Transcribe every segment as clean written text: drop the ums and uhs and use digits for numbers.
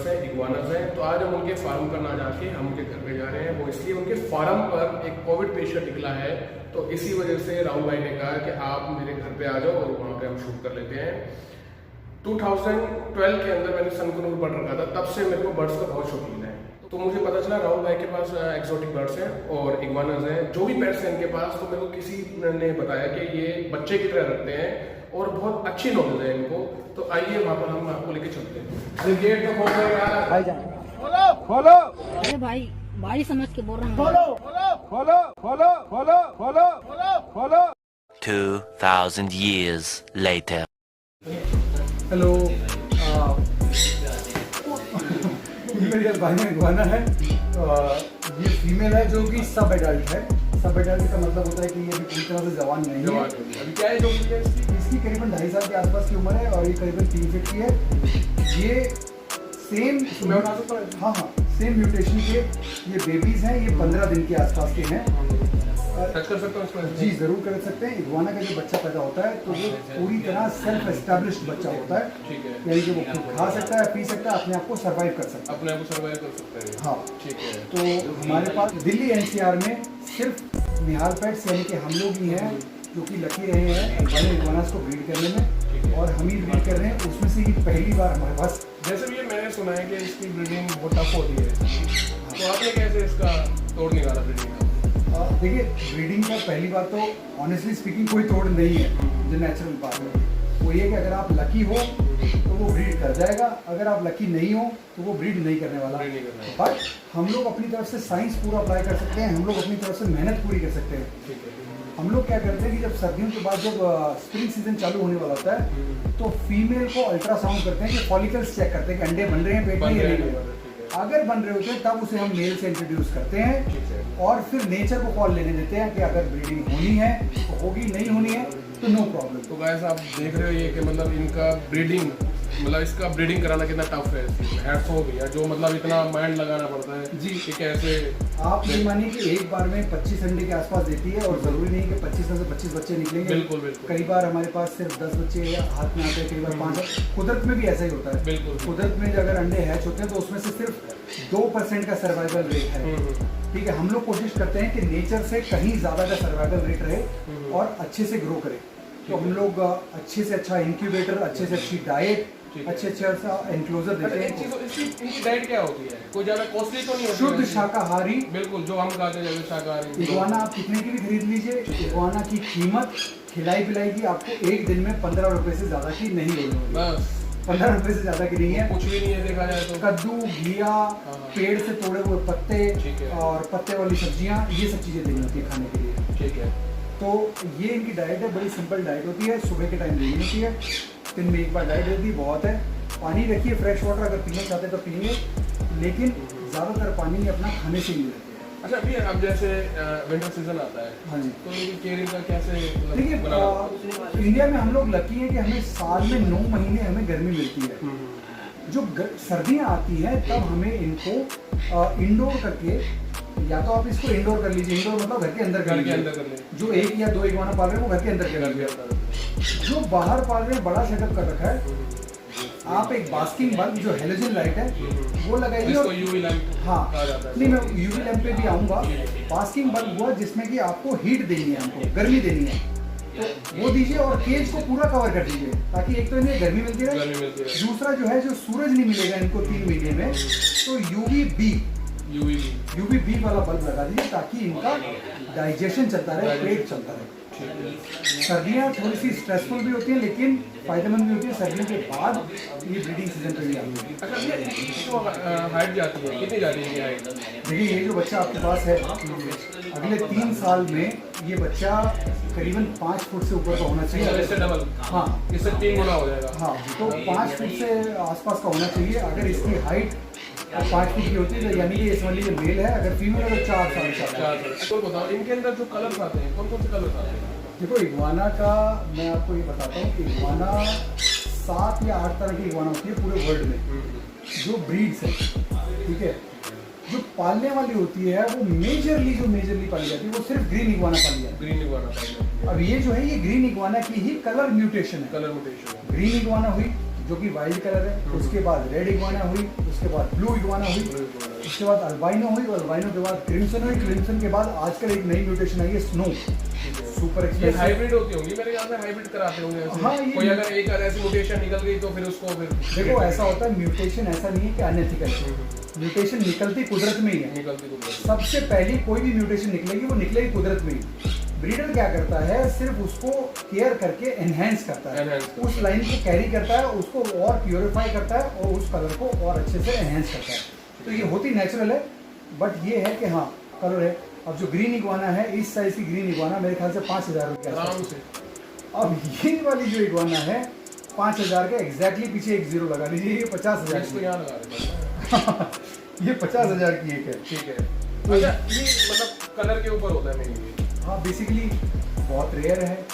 Birds हैं, iguanas हैं। तो आज हम उनके फार्म पर ना जाके हम उनके घर पे जा रहे हैं। वो इसलिए उनके फार्म पर एक कोविड पेशेंट निकला है, तो इसी वजह से राहुल भाई ने कहा कि आप मेरे घर पे आ जाओ और वहाँ पे हम शूट कर लेते हैं। 2012 के अंदर मैंने सनकुनूर पढ़ रखा था, तब से मेरे को बर्ड्स का बहुत शौकीन है। तो मुझे पता चला राहुल भाई के पास एक्सोटिक बर्ड्स हैं और इग्वानास हैं, जो भी पेट्स हैं इनके पास। तो मेरे को किसी ने बताया कि ये बच्चे की तरह रखते हैं और बहुत अच्छी नॉलेज है इनको। तो आइए वहाँ पर हम आपको लेके चलते हैं। अरे गेट तो खोलो यार भाई जान, खोलो खोलो। अरे भाई समझ के बोल रहा हूँ। खोलो खोलो खोलो खोलो खोलो खोलो खोलो। 2000 years later. हेलो, मेरे भाई में इग्वाना है। ये फीमेल है जो कि सब एडल्ट है। सब एडल्ट का मतलब होता है कि ये भी पूरी तरह से जवान नहीं है। अभी क्या है जो इसकी करीबन 2.5 साल के आसपास की उम्र है और ये करीबन 3 फीट की है। ये सेम हाँ सेम म्यूटेशन के ये बेबीज हैं। ये 15 दिन के आसपास के हैं। टच कर सकता हूँ इसमें? जी जरूर कर सकते हैं। इग्वाना का जो बच्चा पैदा होता है तो वो पूरी तरह सेल्फ एस्टेब्लिश्ड बच्चा होता है। ठीक है, यानी कि वो खुद खा सकता है, पी सकता है, अपने आप को सर्वाइव कर सकता है। अपने आप को सर्वाइव कर सकता है। हाँ ठीक है। तो हमारे पास दिल्ली एनसीआर में सिर्फ निहाल पेट्स यानी कि हम लोग ही हैं जो कि लकी रहे हैं अल्बाइनो इग्वानास को ब्रीड करने में, और हम ही ब्रीड कर रहे हैं। उसमें से ये पहली बार हमारे पास। जैसे भी ये मैंने सुना है कि इसकी ब्रीडिंग बहुत टफ होती है, तो आपने कैसे इसका तोड़ निकाला ब्रीडिंग का? देखिए, ब्रीडिंग का पहली बात तो ऑनेस्टली स्पीकिंग कोई तोड़ नहीं है जो नेचुरल बात है। वो ये कि अगर आप लकी हो तो वो ब्रीड कर जाएगा, अगर आप लकी नहीं हो तो वो ब्रीड नहीं करने वाला। बट हम लोग अपनी तरफ से साइंस पूरा अप्लाई कर सकते हैं, हम लोग अपनी तरफ से मेहनत पूरी कर सकते हैं। हम लोग क्या करते हैं कि जब सर्दियों के बाद जब स्प्रिंग सीजन चालू होने वाला होता है तो फीमेल को अल्ट्रासाउंड करते हैं कि फॉलिकल्स चेक करते हैं कि अंडे बन रहे हैं पेट में या नहीं। अगर बन रहे होते हैं तब उसे हम मेल से इंट्रोड्यूस करते हैं और फिर नेचर को कॉल लेने देते हैं कि अगर ब्रीडिंग होनी है तो होगी, नहीं होनी है तो नो प्रॉब्लम। तो गाइस आप देख रहे हो ये कि मतलब इनका ब्रीडिंग, मतलब इसका ब्रीडिंग कराना कितना टफ है। हैट्स ऑफ भैया, जो मतलब इतना माइंड लगाना पड़ता है जी कि कैसे। आप ये मानिए कि एक बार में 25 अंडे के आसपास देती है और जरूरी नहीं कि 25 में से 25 बच्चे निकलेंगे। बिल्कुल बिल्कुल। कई बार हमारे पास सिर्फ 10 बच्चे हाथ में आते हैं, कई बार 5। कुदरत में भी ऐसा ही होता है। बिल्कुल। कुदरत में अगर अंडे हैच होते हैं तो उसमें से सिर्फ 2% का सर्वाइवल रेट है। ठीक है, हम लोग कोशिश करते हैं कि नेचर से कहीं ज्यादा का सर्वाइवल रेट रहे और अच्छे से ग्रो करे। तो हम लोग अच्छे से अच्छा इंक्यूबेटर, अच्छे से अच्छी डाइट, अच्छे अच्छा एनक्लोजर देते हैं। इनकी डाइट क्या होती है? कोई ज्यादा कॉस्टली तो नहीं होती? शुद्ध शाकाहारी, बिल्कुल जो हम खाते हैं जैसे शाकाहारी। इग्वाना आप कितने की भी खरीद लीजिए, इग्वाना की कीमत खिलाई पिलाई की आपको एक दिन में 15 रुपए से ज्यादा की नहीं होगी। बस 15 रुपए से ज्यादा की नहीं है। कुछ भी नहीं है देखा जाए तो। कद्दू, घिया, पेड़ से तोड़े हुए पत्ते और पत्ते वाली सब्जियां, ये सब चीजें देनी होती है खाने के लिए। ठीक है। तो ये इनकी डाइट है, बड़ी सिंपल डाइट होती है। सुबह के टाइम देनी होती है, दिन में एक बार डाइट देती बहुत है। पानी रखिए, फ्रेश वाटर अगर पीना चाहते तो पिएंगे, लेकिन ज़्यादातर पानी अपना खाने से ही लेते हैं। अच्छा अभी अब जैसे विंटर सीजन आता है, हाँ जी, तो इनकी केयरिंग का कैसे? देखिए इंडिया में हम लोग लकी हैं कि हमें साल में 9 महीने हमें गर्मी मिलती है। जो सर्दियाँ आती हैं तब हमें इनको इंडोर करके, या तो आप इसको इंडोर कर लीजिए, इंडोर मतलब घर के अंदर कर लीजिए। जो 1 या 2 इग्वाना पाल रहे हैं वो घर के अंदर कर लीजिए। जो बाहर पाल रहे हैं बड़ा सेटअप कर रखा है, आप एक बास्किंग बल्ब जो हेलोजन लाइट है वो लगाइए। इसको यूवी लैंप हाँ कहा जाता है। नहीं, मैं यूवी लैंप पे भी आऊँगा। बास्किंग बल्ब वो जिसमें कि आपको हीट देनी है, हमको गर्मी देनी है, तो वो दीजिए और केज को पूरा कवर कर दीजिए ताकि एक तो इन्हें गर्मी मिलती रहे, दूसरा जो है जो सूरज नहीं मिलेगा इनको 3 महीने में, तो यूवी बी वाला बल्ब लगा दीजिए ताकि इनका डाइजेशन चलता रहे, पेट चलता रहे। सर्दियाँ थोड़ी सी स्ट्रेसफुल भी होती हैं लेकिन फायदेमंद भी होती है। सर्दियों के बाद ये ब्रीडिंग सीजन पे भी आती है। अच्छा ये हाइट जाती है, कितनी जाती है हाइट? देखिए ये जो बच्चा आपके पास है, अगले 3 साल में ये बच्चा करीबन 5 फुट से ऊपर का होना चाहिए। इससे डबल? हाँ, इससे 3 गुना हो जाएगा। हाँ, तो 5 फुट से आसपास का होना चाहिए। अगर इसकी हाइट 5 फुट की होती है तो यानी कि इस वाली ये मेल है, अगर फीमेल है तो 4 साल। तो बताओ इनके अंदर जो कलर्स आते हैं कौन कौन से कलर्स आते हैं? देखो इग्वाना का मैं आपको ये बताता हूँ, इग्वाना 7 या 8 तरह की इग्वाना होती है पूरे वर्ल्ड में जो ब्रीड्स है। ठीक है, जो पालने वाली होती है वो मेजरली पाली जाती है वो सिर्फ ग्रीन इग्वाना पाली जाती है। Green iguana. अब ये जो है ये ग्रीन इग्वाना की ही कलर म्यूटेशन है। Colour mutation. ग्रीन इग्वाना हुई, जो कि वाइल्ड कलर है, उसके बाद रेड इग्वाना हुई, उसके बाद ब्लू इग्वाना हुई, उसके बाद अल्बाइनो हुई, और अल्बाइनो के बाद क्रिम्सन हुई, क्रिम्सन के बाद आजकल एक नई म्यूटेशन आई है स्नो, सुपर ये एक्सप्रेसिव। हाइब्रिड होती होंगी मेरे ख्याल से, हाइब्रिड कराते होंगे ऐसे। हाँ, ये- कोई अगर एक ऐसी म्यूटेशन निकल गई तो फिर उसको फिर देखो ऐसा होता है, म्यूटेशन ऐसा नहीं है कि अनएथिकल है, म्यूटेशन निकलती कुदरत में ही है। निकलती तो सबसे पहली कोई भी म्यूटेशन निकलेगी वो निकलेगी कुदरत में ही। ब्रीडर क्या करता है, सिर्फ उसको केयर करके एनहेंस करता है, Enhance करता उस लाइन को कैरी करता है, उसको और प्योरीफाई करता है और उस कलर को और अच्छे से एनहेंस करता है। तो ये होती नेचुरल है, बट ये है कि हाँ कलर है। अब जो ग्रीन इग्वाना है, इस साइज की ग्रीन इग्वाना मेरे ख्याल से 5,000 रुपये के आराम आसपास। से। अब ये वाली जो इग्वाना है 5,000 का, एग्जैक्टली पीछे एक जीरो लगा लीजिए, ये 50,000 इसको की यहाँ लगा देता हूँ। ये 50,000 की एक है। ठीक है। अच्छा, ये मतलब कलर के ऊपर होता है मेरी। हाँ बेसिकली बहुत रेयर है,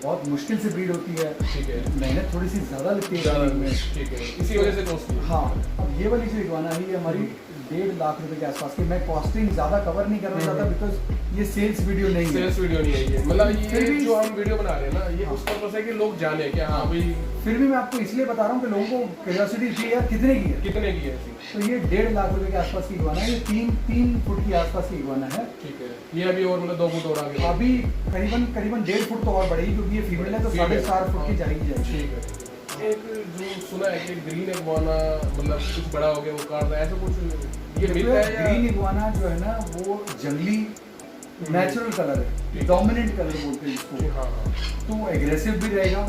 बहुत मुश्किल से ब्रीड होती है, ठीक है। मेहनत थोड़ी सी ज़्यादा लगती है ज़्यादा breeding में। ठीक है, इसी वजह से कॉस्टली। हाँ, अब ये वाली जो इग्वाना है ये हमारी 1.5 लाख रुपए के आसपास की। मैं कॉस्टिंग ज़्यादा कवर नहीं करना चाहता बिकॉज ये सेल्स वीडियो नहीं है। सेल्स वीडियो नहीं है ये, मतलब फिर ये भी- जो हम वीडियो बना रहे हैं ना, ये हाँ। उस पर्पस है कि लोग जाने कि हाँ भाई फिर भी मैं आपको इसलिए बता रहा हूँ कि लोगों को क्यूरियोसिटी थी यार कितने की है। कितने की है ऐसी। तो ये 1.5 लाख रुपए के आसपास की इग्वाना है, ये 3 फुट की आसपास की इग्वाना है। ठीक है, ये अभी और मतलब 2 फुट और आगे। अभी करीबन 1.5 फुट तो और बढ़ेगी क्योंकि ये फीमेल है तो ठीक है। 4.5 फुट की जाएगी जाएगी। ठीक है। एक जो सुना है कि ग्रीन इग्वाना मतलब कुछ बड़ा हो गया वो काट रहा है, ऐसा कुछ ये मिलता है या? ग्रीन इग्वाना जो है ना वो जंगली नेचुरल कलर है, डोमिनेंट कलर बोलते हैं इसको, हाँ हाँ। तो एग्रेसिव भी रहेगा।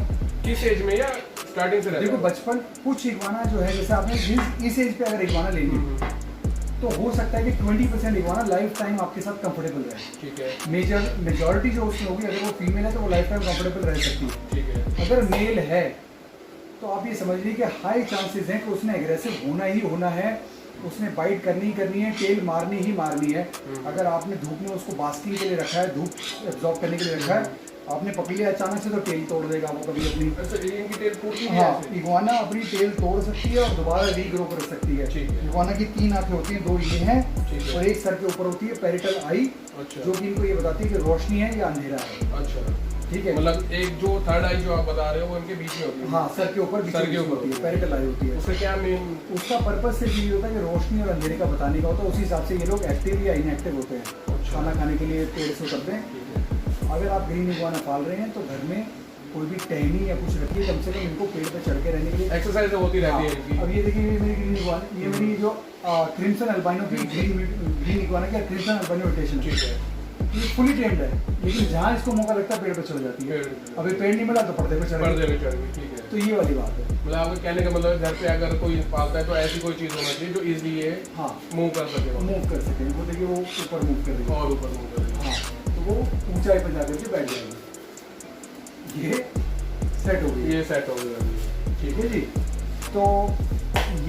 किस एज में या स्टार्टिंग से रहता देखो है? बचपन कुछ इग्वाना जो है, जैसे आपने इस एज पे अगर इग्वाना लेंगे तो हो सकता है कि 20% इग्वाना लाइफ टाइम आपके साथ कंफर्टेबल रहे। ठीक है। मेजॉरिटी जो उसमें होगी, अगर वो फीमेल है तो वो लाइफ टाइम कंफर्टेबल रह सकती है। ठीक है। अगर मेल है तो आप ये समझ लीजिए कि हाई चांसेस हैं कि उसने एग्रेसिव होना ही होना है, उसने बाइट करनी ही करनी है, टेल मारनी ही मारनी है। अगर आपने धूप में उसको बास्किंग के लिए रखा है, धूप एब्जॉर्ब करने के लिए रखा है, आपने पकड़ लिया अचानक से तो टेल तोड़ देगा वो कभी अपनी। अच्छा, इनकी टेल टूटती है हाँ, ऐसे? इग्वाना अपनी टेल तोड़ सकती है और दोबारा रीग्रो कर सकती है। ठीक है। इग्वाना की 3 आंखें होती हैं, 2 ये हैं ठीक है। और एक सर के ऊपर होती है पैरिटल आई, अच्छा। जो कि इनको ये बताती है कि रोशनी है या अंधेरा है। अच्छा, ठीक है, मतलब एक जो थर्ड आई जो आप बता रहे हो वो इनके बीच में होती है। हाँ सर के ऊपर सर के ऊपर होती है, पैरिटल आई होती है। उसका क्या मेन? उसका पर्पज सिर्फ ये होता है कि रोशनी और अंधेरे का बताने का होता है। उसी हिसाब से ये लोग एक्टिव या इनएक्टिव होते हैं। अच्छा। खाना खाने के लिए पेड़ से उतरते हैं। अगर आप ग्रीन इग्वाना पाल रहे हैं तो घर में कोई भी टहनी या कुछ रखिए, कम से कम इनको पेड़ पे चढ़ के रहने के लिए। एक्सरसाइज होती रहती है हाँ, इनकी। अब ये देखिए ये मेरी ग्रीन इग्वाना, ये मेरी जो क्रिम्सन अल्बाइनो की ग्रीन इग्वाना की क्रिम्सन अल्बाइनो म्यूटेशन ठीक है। ये फुली ट्रेंड है, लेकिन जहाँ इसको मौका लगता है पेड़ पे चढ़ जाती है। पेड़ पे। अभी पेड़ नहीं मिला तो पर्दे पे चढ़ पर्दे गई। में चढ़ गई, ठीक है। तो ये वाली बात है। मतलब आपके कहने का मतलब घर पे अगर कोई पालता है तो ऐसी कोई चीज़ होना चाहिए जो इजीली ये हाँ, मूव कर सके मूव कर सकें। वो देखिए वो ऊपर मूव कर रही है। और ऊपर मूव कर सके। हाँ, तो वो ऊंचाई पर जाकर के बैठ जाएगी। ये सेट हो गई। ये सेट हो गया। ठीक है जी। तो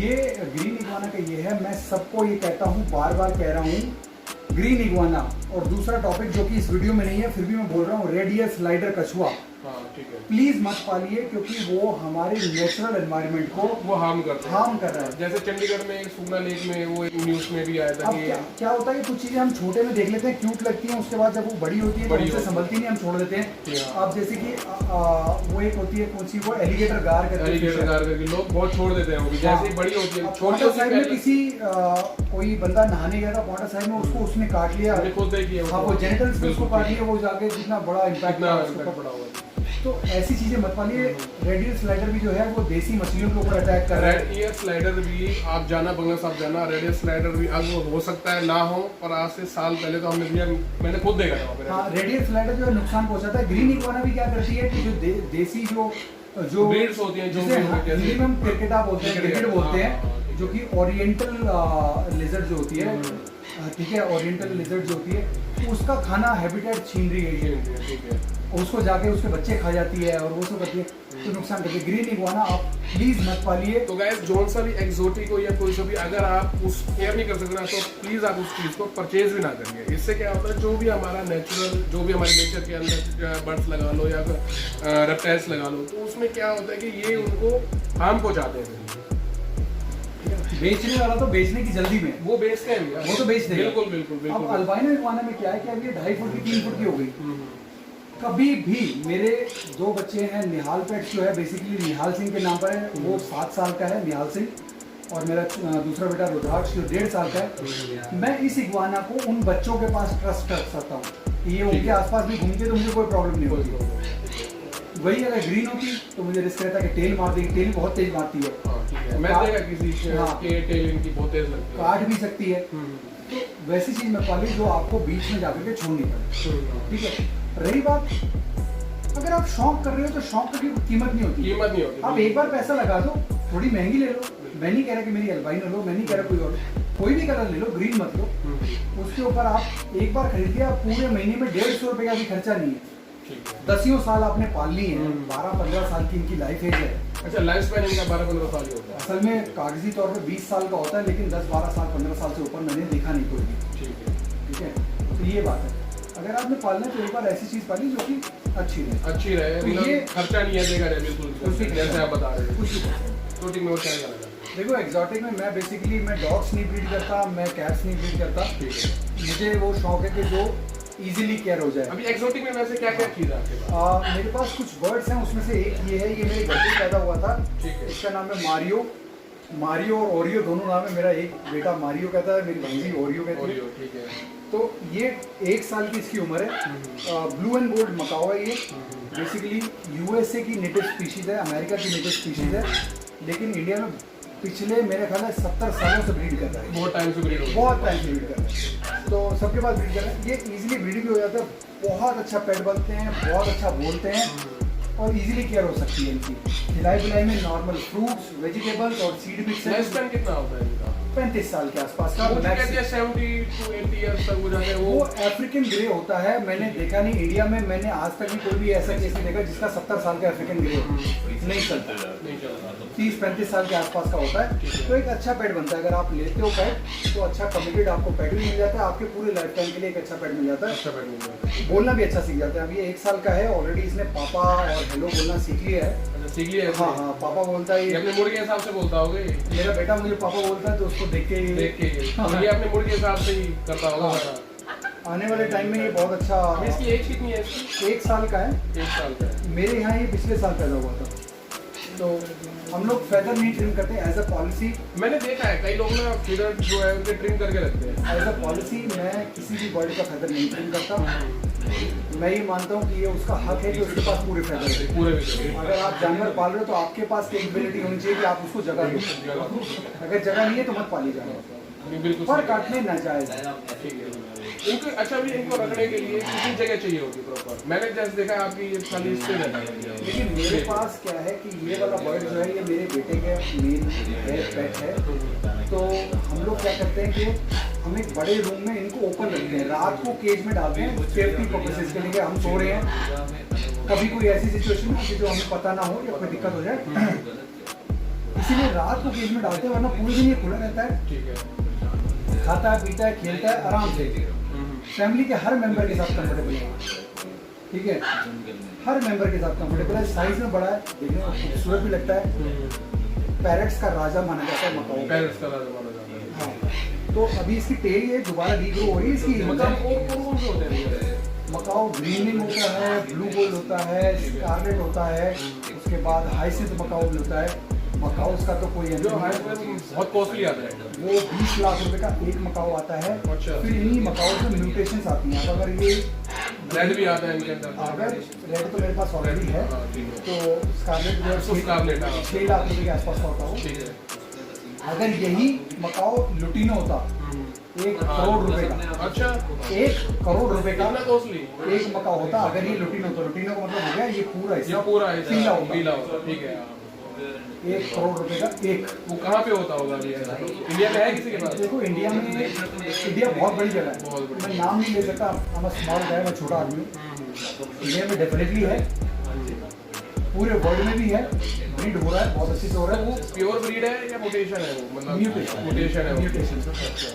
ये ग्रीन इग्वाना का ये है। मैं सबको ये कहता हूँ, बार बार कह रहा हूँ, ग्रीन इग्वाना। और दूसरा टॉपिक जो कि इस वीडियो में नहीं है फिर भी मैं बोल रहा हूँ, रेड ईयर स्लाइडर कछुआ हाँ, ठीक है। प्लीज मत पालिए, क्योंकि वो हमारे नेचुरल एनवायरनमेंट को वो हार्म करते हैं। हार्म कर रहा है। जैसे चंडीगढ़ में एक सुगना लेक में वो एक न्यूज़ में भी आया था अब कि क्या होता है कि कुछ चीजें हम छोटे में देख लेते हैं, क्यूट लगती हैं, उसके बाद जब वो बड़ी होती है तो बड़ी हमसे होती है। संभलती नहीं, हम छोड़ देते जी हैं। हाँ। अब जैसे कि वो एक होती है, कौन सी, वो एलिगेटर गार करके एलिगेटर गार करके लोग बहुत छोड़ देते हैं वो भी, जैसे ही बड़ी होती है। अब छोटी पौंटा साहिब में होती है किसी कोई बंदा नहाने गया था पौंटा साहिब में, उसको उसने काट लिया। हमने खुद देखी है। हाँ, वो जेनिटल्स पे उसको बिल्कुल। काट लिया, वो जाके कितना बड़ा इम्पैक्ट कितना इम्पैक्ट पड़ा हुआ है। तो ऐसी चीजें मत पालिए। रेड ईयर स्लाइडर भी जो है वो देसी मछलियों के ऊपर अटैक कर रहा है। रेड ईयर स्लाइडर भी आप जाना, बंगला साहब जाना, रेड ईयर स्लाइडर भी अब हो सकता है ना हो, पर आज से साल पहले तो हमने मैंने खुद देखा था वहाँ पे। हाँ, रेड ईयर स्लाइडर जो है नुकसान पहुंचाता है। ग्रीन इग्वाना भी क्या करती है कि जो देसी जो ब्रीड्स होती हैं जो जिसे भी जैसे हिंदी में हम क्रिकेटा बोलते हैं, क्रिकेट, क्रिकेट बोलते हाँ, हैं, हाँ, जो कि ओरिएंटल लिजर्ड जो होती है, ठीक है, ओरिएंटल लिजर्ड जो होती है, उसका खाना हैबिटेट छीन रही है ये। ठीक है। उसको जाके उसके बच्चे खा जाती है और वो सब करती है, तो नुकसान करती है। ग्रीन इग्वाना आप प्लीज मत पालिए। तो गाइस, जोन सा भी एक्सोटिक हो या कोई सा भी, अगर आप उस केयर नहीं कर सकते ना तो प्लीज आप उस चीज को परचेज भी ना करिए। इससे क्या होता है, जो भी हमारा नेचुरल, जो भी हमारे नेचर के अंदर बर्ड्स लगा लो या रेप्टाइल्स लगा लो, तो उसमें क्या होता है कि ये उनको हार्म पहुंचाते हैं। बेचने वाला तो बेचने की जल्दी में, वो बेचते हैं भैया। वो तो बेच देगा। बिल्कुल बिल्कुल अब बिल्कुल। अल्बाइनो इग्वाना में क्या है कि अब ये 2.5 फुट की 3 फुट की हो गई। कभी भी मेरे 2 बच्चे हैं, निहाल पेट्स जो है बेसिकली निहाल सिंह के नाम पर है, वो 7 साल का है निहाल सिंह, और मेरा दूसरा बेटा रुद्राक्ष जो 1.5 साल का है। मैं इस इग्वाना को उन बच्चों के पास ट्रस्ट कर सकता हूँ कि ये उनके आसपास भी घूमते तो मुझे कोई प्रॉब्लम नहीं होती। वही अगर ग्रीन होती तो मुझे रिस्क रहता कि टेल मार देगी, टेल बहुत तेज मारती है, मैं देखा किसी के टेल इनकी बहुत तेज लगती है, काट भी सकती है। तो वैसी चीज़ मैं पाली जो आपको बीच में जाकर के छोड़नी पड़े, ठीक है। रही बात, अगर आप शौक कर रहे हो तो शौक की कीमत नहीं होती। आप एक बार पैसा लगा दो, थोड़ी महंगी ले लो। मैं नहीं कह रहा कि मेरी अल्बाइनो लो, मैं नहीं कह रहा कोई भी कलर ले लो, ग्रीन मत लो। उसके ऊपर आप एक बार खरीद लिया, पूरे महीने में 150 रुपये का भी खर्चा नहीं है। 10 साल आपने पालनी है, 12-15 साल की इनकी लाइफ एज है। अच्छा, लाइफ स्पैन इनका 12-15 साल ही होता है। असल में कागजी तौर पे 20 साल का होता है, लेकिन 10-12 साल 15 साल से ऊपर मैंने देखा नहीं कोई भी। ठीक है, तो ये बात है। अगर आपने पालना है तो एक बार ऐसी चीज पाली जो कि अच्छी रहे, तो ये खर्चा नहीं है, देगा बिल्कुल जैसे आप बता रहे हैं। तो टीम में और क्या लगा? देखो, एग्जॉटिक में मैं बेसिकली डॉग्स नहीं ब्रीड करता, मैं कैट्स नहीं ब्रीड करता। मुझे वो शौक है कि जो इजीली केयर हो जाए। अभी एक्सोटिक में वैसे क्या क्या चीज़ है आपके पास? मेरे पास कुछ बर्ड्स हैं, उसमें से एक ये है, ये मेरे घर पे पैदा हुआ था। ठीक है। इसका नाम है मारियो और ओरियो दोनों नाम है। मेरा एक बेटा मारियो कहता है, मेरी भांजी ओरियो कहती है। ठीक है। तो ये 1 साल की इसकी उम्र है। ब्लू एंड गोल्ड मकाओ है ये। बेसिकली यूएसए की नेटिव स्पीशीज है, अमेरिका की नेटिव स्पीशीज है, लेकिन इंडिया में पिछले मेरे ख्याल है 70 सालों से ब्रीड कर रहा है। बहुत टाइम से ब्रीड कर रहा है। तो सबके पास ब्रीड कर रहा है। ये इजीली ब्रीड भी हो जाता है, बहुत अच्छा पेट बनते हैं, बहुत अच्छा बोलते हैं और इजीली केयर हो सकती है इनकी। खिलाई पिलाई में नॉर्मल फ्रूट्स, वेजिटेबल्स और सीड मिक्स है। लाइफ स्पैन कितना होता है इनका? 35 साल के आसपास का। वो कहते हैं 70 to 80 इयर्स तक हो जाते हैं। वो अफ्रीकन ग्रे होता है। मैंने देखा नहीं इंडिया में, मैंने आज तक भी कोई भी ऐसा केस नहीं देखा जिसका 70 साल का अफ्रीकन ग्रे नहीं चलता। 30-35 साल के आसपास का होता है। तो एक अच्छा पेट बनता है। अगर आप लेते हो पेट तो अच्छा कमिटेड आपको पेट भी मिल जाता है, आपके पूरे लाइफ टाइम के लिए एक अच्छा पेट मिल जाता है। बोलना भी अच्छा सीख जाता है। अभी 1 साल का है, ऑलरेडी इसने पापा और हेलो बोलना सीख लिया है। सीख लिया? हाँ, पापा बोलता है। अपने मूड के हिसाब से बोलता होगा। मेरा बेटा मुझे पापा बोलता है तो उसको देख के ये अपने मूड के हिसाब से ही करता होगा। आने वाले टाइम में ये बहुत अच्छा। इसकी एज कितनी है इसकी? 1 साल का है। 1 साल का है। मेरे यहाँ ये पिछले साल पैदा हुआ था। तो हम लोग फेदर नहीं ट्रिम करते एज अ पॉलिसी। मैंने देखा है कई लोग ना फेदर जो है उनके ट्रिम करके रखते हैं। एज अ पॉलिसी मैं किसी भी बर्ड का फेदर नहीं ट्रिम करता। मैं ये मानता हूँ कि ये उसका हक है कि उसके पास पूरे फेदर है। पूरे अगर आप जानवर पाल रहे हो तो आपके पास कैपेबिलिटी होनी चाहिए कि आप उसको जगह दो। अगर जगह नहीं है तो मत पाली जानवर। बिल्कुल पर काटने ना जाए। इनको अच्छा भी इनको रखने के लिए कितनी जगह चाहिए होगी प्रॉपर? मैंने जैसे देखा है आपकी ये खाली इससे रहता है। लेकिन मेरे पास क्या है कि ये वाला बर्ड जो है ये मेरे बेटे के मेन है, पेट है। तो हम लोग क्या करते हैं कि हम एक बड़े रूम में इनको ओपन रखते हैं, रात को केज में डालते हैं सेफ्टी पर्पसेस के लिए। हम सो रहे हैं, कभी कोई ऐसी सिचुएशन हो कि जो हमें पता ना हो या कोई दिक्कत हो जाए, इसीलिए रात को केज में डालते हैं, वरना पूरे दिन ये खुला रहता है। ठीक है। खाता है, पीता है, खेलता है आराम से। फैमिली के हर मेंबर के साथ कंफर्टेबल है। ठीक है, हर मेंबर के साथ कंफर्टेबल है। साइज में बड़ा है, देखने में खूबसूरत भी लगता है। पैरट्स का राजा माना जाता है मकाओ। पैरट्स का राजा माना जाता है। हाँ, तो अभी इसकी टेल ये दोबारा रीग्रो हो रही है। इसकी मकाओ ग्रीनिंग होता है, ब्लू गोल्ड होता है, स्कारलेट होता है, उसके बाद हाइसिंथ मकाओ भी होता है। मकाओ का तो कोई जो बहुत कॉस्टली आता है, वो 20 लाख रुपए का एक मकाओ आता है। अच्छा। फिर इन्हीं मकाओ से म्यूटेशंस आती हैं। अब अगर ये रेड भी आता है इनके अंदर। अगर रेड तो मेरे पास ऑलरेडी है, तो स्कारलेट जो है स्कारलेट 6 लाख रुपए के आसपास का होता हो। ठीक है। अगर यही मकाओ लुटिनो होता 1 करोड़ रुपए का। अच्छा, 1 करोड़ रुपए का कितना कॉस्टली एक मकाओ होता। अगर ये लुटिनो तो लुटिनो का मतलब हो गया ये पूरा हिस्सा पीला होता। ठीक है। 1 करोड़ रुपए का एक। वो कहाँ पे होता होगा? इंडिया में है किसी के पास? देखो इंडिया बहुत बड़ी जगह है। मैं नाम नहीं ले सकता, हम स्मॉल गाय, मैं छोटा आदमी हूँ। इंडिया में डेफिनेटली है, पूरे वर्ल्ड में भी है, ब्रीड हो रहा है, बहुत अच्छे से हो रहा है। वो प्योर ब्रीड है या मोटेशन है? वो मतलब म्यूटेशन है। म्यूटेशन।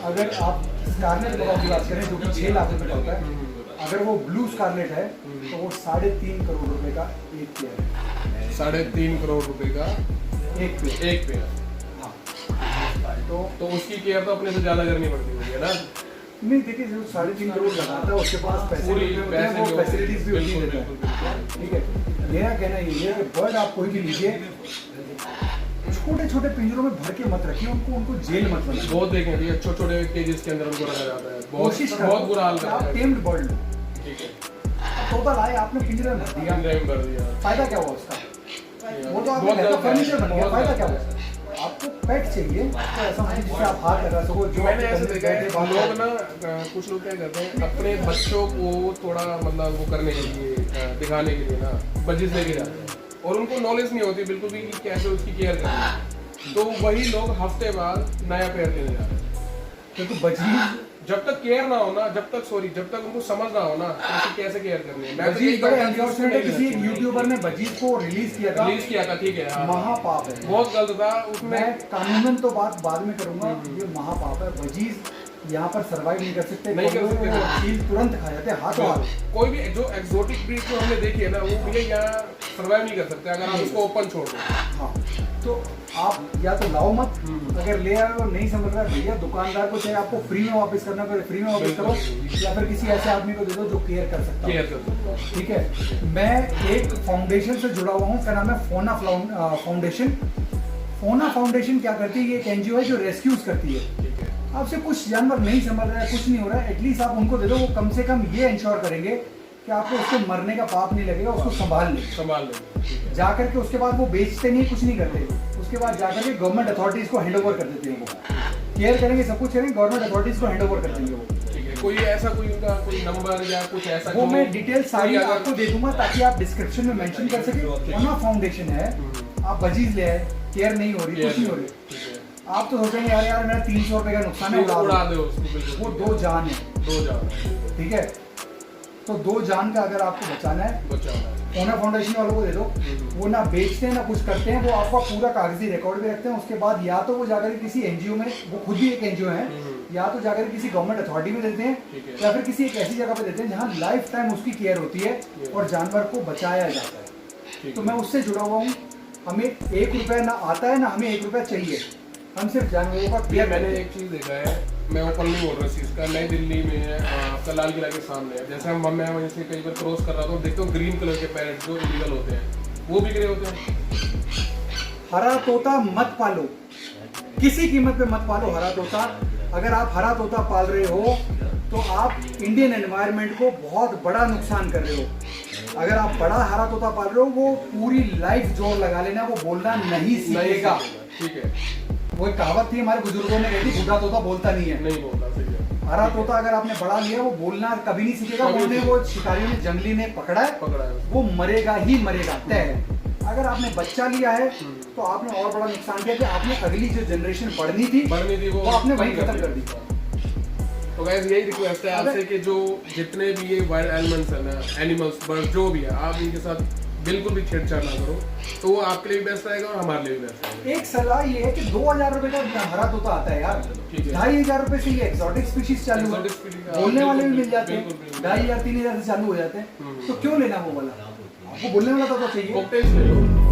अगर आप स्कारलेट मकाओ की बात करें जो कि 6 लाख रुपए का होता है, अगर वो ब्लू स्कारलेट है तो वो 3.5 करोड़ रुपए का एक पेयर है। 3.5 करोड़ रुपए का एक पेयर। हाँ। तो उसकी केयर तो अपने से ज्यादा करनी पड़ती होगी ना? नहीं देखिए, जो 3.5 करोड़ लगाता है उसके पास पैसे पूरी होते हैं, वो पैसे फैसिलिटीज भी उतनी देता है। ठीक है, मेरा कहना ये है कि बर्ड आप कोई भी लीजिए, छोटे छोटे पिंजरों में भर के मत रखिए उनको जेल मत बनाइए। बहुत देखें भैया, छोटे छोटे केजेस के अंदर उनको रखा जाता है, कोशिश बहुत बुरा हाल करो करता आप है। टेम्ड बर्ड लो। ठीक है, तोता लाए आपने पिंजरे में भर दिया, पिंजरे में भर दिया, फायदा क्या हुआ उसका? वो तो आपके बहुत घर का गलत है, फर्नीचर बन गया, बहुत फायदा गलत क्या है। हुआ? आपको पेट चाहिए, आपको ऐसा नहीं जिससे आप हाथ लगा सको, जो मैंने आपके ऐसा कंधे देखा पे है, बैठे, बात लोग करे। ना कुछ लोग क्या करते हैं, अपने बच्चों को थोड़ा मतलब वो करने के लिए, दिखाने के लिए ना बजिस लेके जाते हैं, और उनको नॉलेज नहीं होती बिल्कुल भी कि कैसे उसकी केयर करनी है। तो वही लोग हफ्ते बाद नया पेड़ लेने जाते हैं। क्योंकि बजीज जब तक केयर ना हो ना, जब तक उनको समझ ना हो ना कि उसकी कैसे केयर करनी है। मैं तो बजीज यही बड़े कहता हूँ कि उसको अनफॉर्चुनेट है, नहीं किसी एक लेना चाहिए। यूट्यूबर ने बजीज को रिलीज किया था, रिलीज किया था, ठीक है, हाँ। महापाप है। बहुत गलत था उसमें। मैं कानूनन तो बात बाद में करूंगा, ये महापाप है। बजीज यहाँ पर सर्वाइव नहीं कर सकते, नहीं कर सकते। वो चील तुरंत खा जाते हैं हाथों हाथ। कोई भी जो एक्सोटिक ब्रीड जो हमने देखी है ना, वो भैया यहाँ सर्वाइव नहीं कर सकते अगर आप उसको ओपन छोड़ दो। हाँ, तो आप या तो लाओ मत, अगर ले आए और नहीं समझ रहा है भैया, दुकानदार को चाहे आपको फ्री में वापस करना पड़े फ्री में वापस करो, या फिर किसी ऐसे आदमी को दे दो जो केयर कर सकता केयर है। कर सकते हो। ठीक है, मैं एक फाउंडेशन से जुड़ा हुआ हूँ, उसका नाम है फोना फाउंडेशन। फोना फाउंडेशन क्या करती है? ये एक एनजीओ है जो रेस्क्यूज करती है। ठीक है, आपसे कुछ जानवर नहीं समझ रहा है, कुछ नहीं हो रहा है, एटलीस्ट आप उनको दे दो, वो कम से कम ये इंश्योर करेंगे कि आपको उसको मरने का पाप नहीं लगेगा, उसको संभाल ले। संभाल लेंगे। ठीक है, जा करके उसके बाद वो बेचते नहीं, कुछ नहीं करते, उसके बाद जा करके गवर्नमेंट अथॉरिटीज को हैंड ओवर कर देते हैं। वो केयर करेंगे, सब कुछ करेंगे, गवर्नमेंट अथॉरिटीज को हैंड ओवर कर देंगे वो। ठीक है। कोई ऐसा कोई उनका कोई नंबर या कुछ ऐसा वो जो- मैं डिटेल सारी कोई अगर- आपको दे दूंगा ताकि आप डिस्क्रिप्शन में मेंशन कर सके। फोना फाउंडेशन है, आप बजीज ले आए, केयर नहीं हो रही, कुछ नहीं हो रही, ठीक है, आप तो सोचेंगे यार यार मेरा 300 रुपए का नुकसान है, उड़ा दो उसको बिल्कुल। वो 2 जान है। 2 जान ठीक है, तो 2 जान का अगर आपको बचाना है, बचाना है। फोना फाउंडेशन वालों को दे दो। वो ना बेचते हैं ना कुछ करते हैं, वो आपका पूरा कागजी रिकॉर्ड भी रखते हैं। उसके बाद या तो वो जाकर किसी एनजीओ में, वो खुद भी एक एनजीओ है, या तो जाकर किसी गवर्नमेंट अथॉरिटी में देते हैं, ठीक है। या फिर किसी एक ऐसी जगह पे देते हैं जहाँ लाइफ टाइम उसकी केयर होती है और जानवर को बचाया जाता है। ठीक तो है। मैं उससे जुड़ा हुआ हूँ। हमें 1 रुपया ना आता है ना हमें 1 रुपया चाहिए, हम सिर्फ जानवरों का भैया केयर मैंने एक चीज़ देखा है, मैं ओपन नहीं बोल रहा इस चीज़ का, नई दिल्ली में आपका लाल किला के सामने है, जैसे मैं वहीं से कई बार क्रॉस कर रहा था, देखता हूँ ग्रीन कलर के पैरेट जो इलीगल होते हैं, वो बिक रहे होते हैं। हरा तोता मत पालो, किसी कीमत पे मत पालो हरा तोता। अगर आप हरा तोता पाल रहे हो तो आप इंडियन एनवायरनमेंट को बहुत बड़ा नुकसान कर रहे हो। अगर आप बड़ा हरा तोता पाल रहे हो, वो पूरी लाइफ जोर लगा लेना, वो बोलना नहीं सीखेगा। ठीक है, वो एक कहावत थी हमारे बुजुर्गों ने कही थी, बूढ़ा तोता बोलता नहीं है। नहीं बोलता, सही है। हरा तोता अगर आपने बड़ा लिया, वो बोलना कभी नहीं सीखेगा। कभी बोलने नहीं। वो शिकारियों ने, जंगली ने पकड़ा है, पकड़ा है उसको। वो मरेगा ही मरेगा, तय है। अगर आपने बच्चा लिया है तो आपने और बड़ा नुकसान किया कि आपने अगली जो जनरेशन बढ़नी थी बढ़नी थी वो आपने वहीं खत्म कर दी। तो गाइस यही रिक्वेस्ट है आपसे कि जो जितने भी ये वाइल्ड एनिमल्स है ना, एनिमल्स बर्ड जो भी है, आप इनके साथ बिल्कुल भी छेड़छाड़ ना करो, तो वो आपके लिए भी बेस्ट रहेगा और हमारे लिए भी बेस्ट रहेगा। एक सलाह ये है कि 2000 रुपए का हरा तोता आता है यार, ठीक है। 2500 रुपए से ये एक्सोटिक स्पीशीज चालू है, Exotic species, बोलने वाले भी बिल्कुल, मिल जाते हैं, बिल्कुल, बिल्कुल। 2500 3000 से चालू हो जाते हैं। तो क्यों लेना वो वाला? आपको बोलने वाला तोता चाहिए। कॉकटेल्स ले लो।